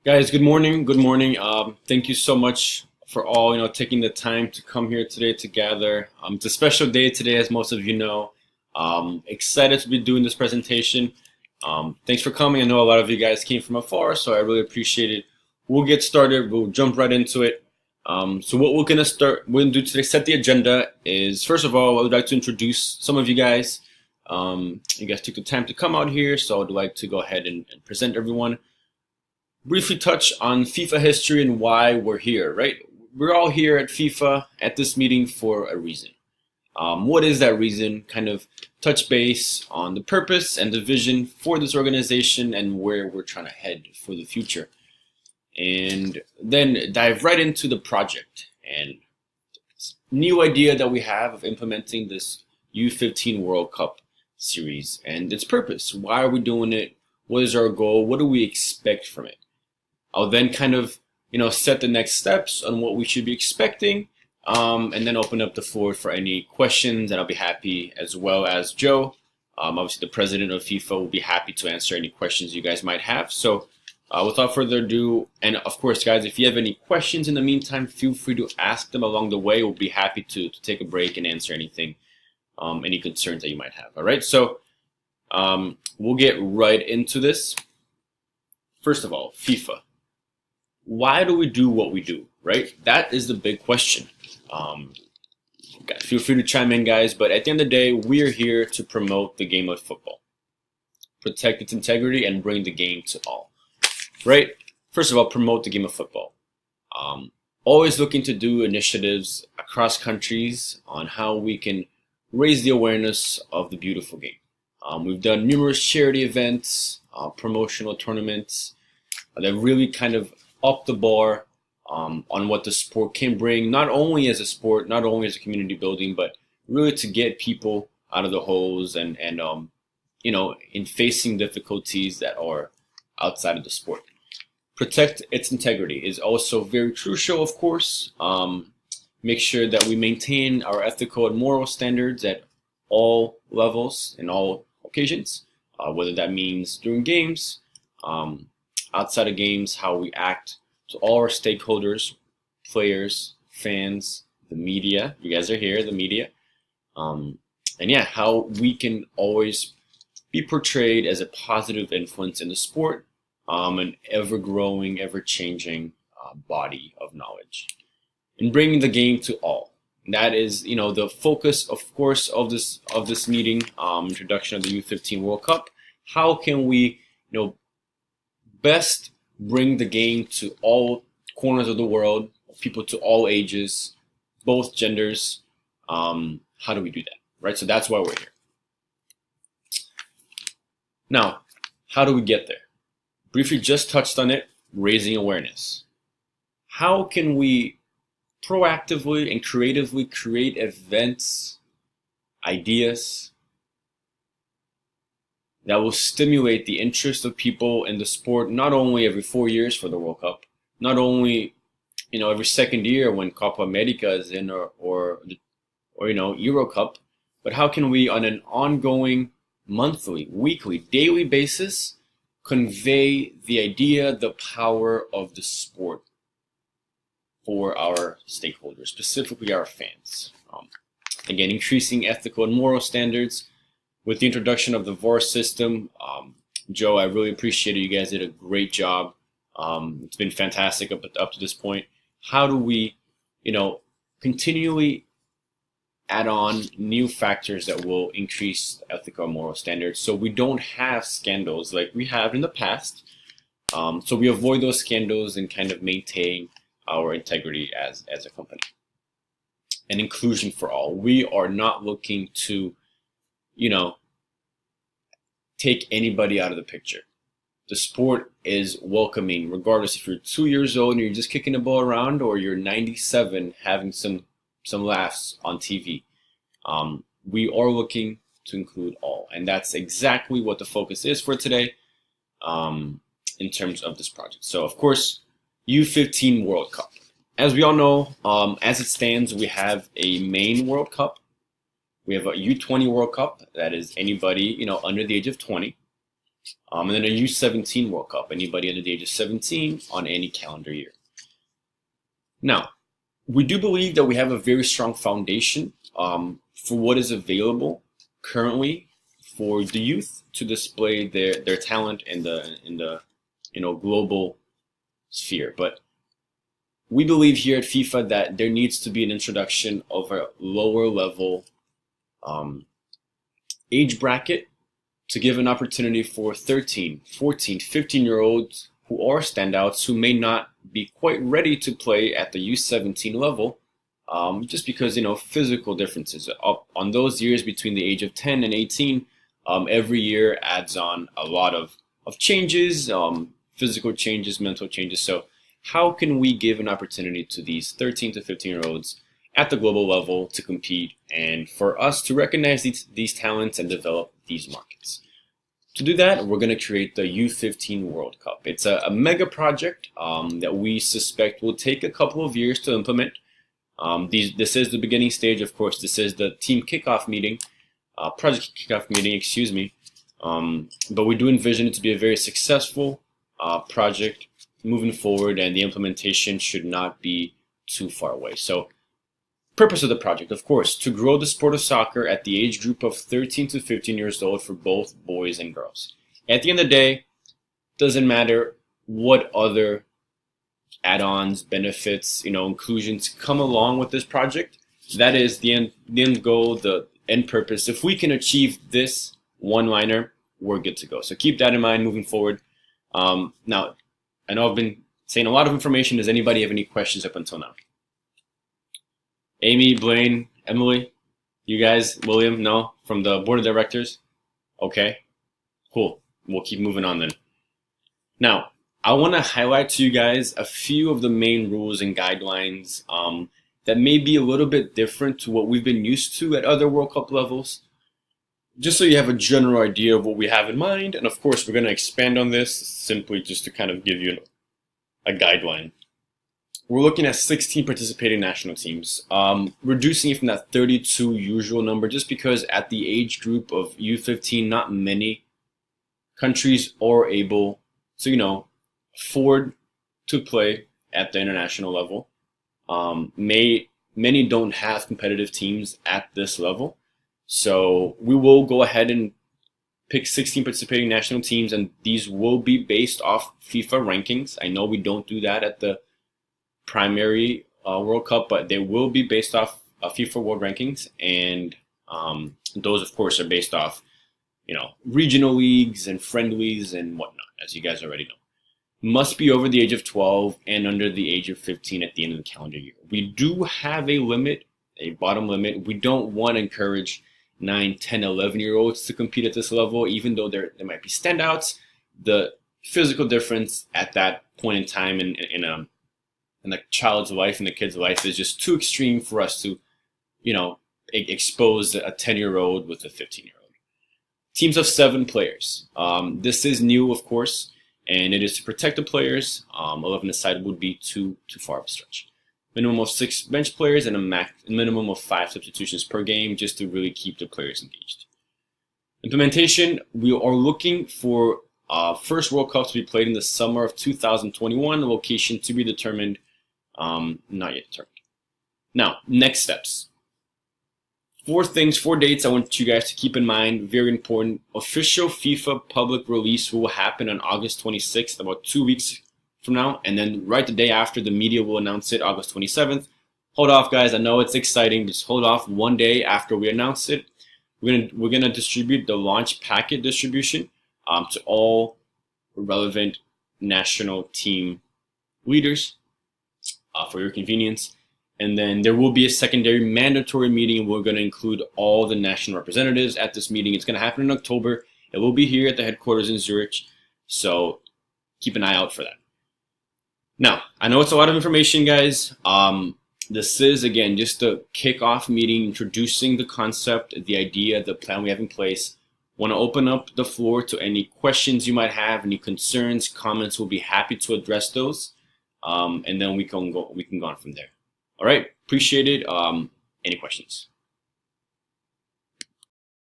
Guys, good morning. Good morning. Thank you so much for all taking the time to come here today to gather. It's a special day today, as most of you know. Excited to be doing this presentation. Thanks for coming. I know a lot of you guys came from afar, so I really appreciate it. We'll get started. We'll jump right into it. So what we're gonna do today, set the agenda is first of all, I would like to introduce some of you guys. You guys took the time to come out here, so I would like to go ahead and present everyone. Briefly touch on FIFA history and why we're here, right? We're all here at FIFA at this meeting for a reason. What is that reason? Kind of touch base on the purpose and the vision for this organization and where we're trying to head for the future. And then dive right into the project and new idea that we have of implementing this U15 World Cup series and its purpose. Why are we doing it? What is our goal? What do we expect from it? I'll then kind of, set the next steps on what we should be expecting, and then open up the floor for any questions, and I'll be happy, as well as Joe, obviously the president of FIFA, will be happy to answer any questions you guys might have. So without further ado, and of course, guys, if you have any questions in the meantime, feel free to ask them along the way. We'll be happy to take a break and answer anything, any concerns that you might have. All right, so we'll get right into this. First of all, FIFA. Why do we do what we do, right? That is the big question. Feel free to chime in, guys, but at the end of the day, we are here to promote the game of football, protect its integrity, and bring the game to all, right? First of all, promote the game of football. Always looking to do initiatives across countries on how we can raise the awareness of the beautiful game. We've done numerous charity events, promotional tournaments that really kind of up the bar on what the sport can bring, not only as a sport, not only as a community building, but really to get people out of the holes and in facing difficulties that are outside of the sport. Protect its integrity is also very crucial, of course. Make sure that we maintain our ethical and moral standards at all levels and all occasions, whether that means during games, outside of games, how we act to all our stakeholders, players, fans, the media. You guys are here, the media. And yeah, how we can always be portrayed as a positive influence in the sport, an ever-growing, ever-changing body of knowledge. And bringing the game to all. And that is, the focus, of course, of this meeting, introduction of the U15 World Cup. How can we, best bring the game to all corners of the world, people to all ages, both genders? How do we do that, right? So that's why we're here. Now, how do we get there? Briefly just touched on it, raising awareness. How can we proactively and creatively create events, ideas, that will stimulate the interest of people in the sport, not only every 4 years for the World Cup, not only every second year when Copa America is in or Euro Cup, but how can we on an ongoing monthly, weekly, daily basis convey the idea, the power of the sport for our stakeholders, specifically our fans. Again, increasing ethical and moral standards. With the introduction of the VAR system, Joe, I really appreciate it. You guys did a great job. It's been fantastic up to this point. How do we, continually add on new factors that will increase ethical and moral standards so we don't have scandals like we have in the past? So we avoid those scandals and kind of maintain our integrity as a company. And inclusion for all. We are not looking to take anybody out of the picture. The sport is welcoming, regardless if you're 2 years old and you're just kicking the ball around or you're 97 having some laughs on TV. We are looking to include all, and that's exactly what the focus is for today in terms of this project. So, of course, U15 World Cup. As we all know, as it stands, we have a main World Cup. We have a U20 World Cup, that is anybody, under the age of 20. And then a U17 World Cup, anybody under the age of 17 on any calendar year. Now, we do believe that we have a very strong foundation for what is available currently for the youth to display their talent in the global sphere. But we believe here at FIFA that there needs to be an introduction of a lower level age bracket to give an opportunity for 13, 14, 15-year-olds who are standouts who may not be quite ready to play at the U17 level, just because, physical differences. On those years between the age of 10 and 18, every year adds on a lot of changes, physical changes, mental changes. So how can we give an opportunity to these 13 to 15-year-olds at the global level to compete, and for us to recognize these talents and develop these markets? To do that, we're going to create the U15 World Cup. It's a mega project that we suspect will take a couple of years to implement. This is the beginning stage, of course. This is the team kickoff meeting, project kickoff meeting, excuse me. But we do envision it to be a very successful project moving forward, and the implementation should not be too far away. So, purpose of the project, of course, to grow the sport of soccer at the age group of 13 to 15 years old for both boys and girls. At the end of the day, doesn't matter what other add-ons, benefits, inclusions come along with this project. That is the end goal, the end purpose. If we can achieve this one-liner, we're good to go. So keep that in mind moving forward. Now, I know I've been saying a lot of information. Does anybody have any questions up until now? Amy, Blaine, Emily, you guys, William, no? From the board of directors? Okay, cool. We'll keep moving on then. Now, I want to highlight to you guys a few of the main rules and guidelines that may be a little bit different to what we've been used to at other World Cup levels, just so you have a general idea of what we have in mind. And of course, we're going to expand on this simply just to kind of give you a guideline. We're looking at 16 participating national teams, reducing it from that 32 usual number, just because at the age group of U15, not many countries are able to, afford to play at the international level. Many don't have competitive teams at this level. So we will go ahead and pick 16 participating national teams, and these will be based off FIFA rankings. I know we don't do that at the primary World Cup, but they will be based off FIFA World Rankings, and those, of course, are based off, regional leagues and friendlies and whatnot, as you guys already know. Must be over the age of 12 and under the age of 15 at the end of the calendar year. We do have a limit, a bottom limit. We don't want to encourage 9, 10, 11-year-olds to compete at this level, even though there might be standouts. The physical difference at that point in time in the child's life and the kid's life is just too extreme for us to, expose a 10-year-old with a 15-year-old. Teams of 7 players. This is new, of course, and it is to protect the players. 11 aside would be too far of a stretch. Minimum of 6 bench players and a minimum of 5 substitutions per game, just to really keep the players engaged. Implementation, we are looking for first World Cup to be played in the summer of 2021. The location to be determined, not yet determined. Now, next steps. 4 dates I want you guys to keep in mind, very important. Official FIFA public release will happen on August 26th, about 2 weeks from now, and then right the day after, the media will announce it, August 27th. Hold off, guys. I know it's exciting. Just hold off one day after we announce it. We're gonna distribute the launch packet distribution to all relevant national team leaders for your convenience. And then there will be a secondary mandatory meeting. We're going to include all the national representatives at this meeting. It's going to happen in October. It will be here at the headquarters in Zurich. So keep an eye out for that. Now, I know it's a lot of information, guys. This is, again, just a kickoff meeting, introducing the concept, the idea, the plan we have in place. Want to open up the floor to any questions you might have, any concerns, comments. We'll be happy to address those. And then we can go on from there. All right, appreciate it. Any questions?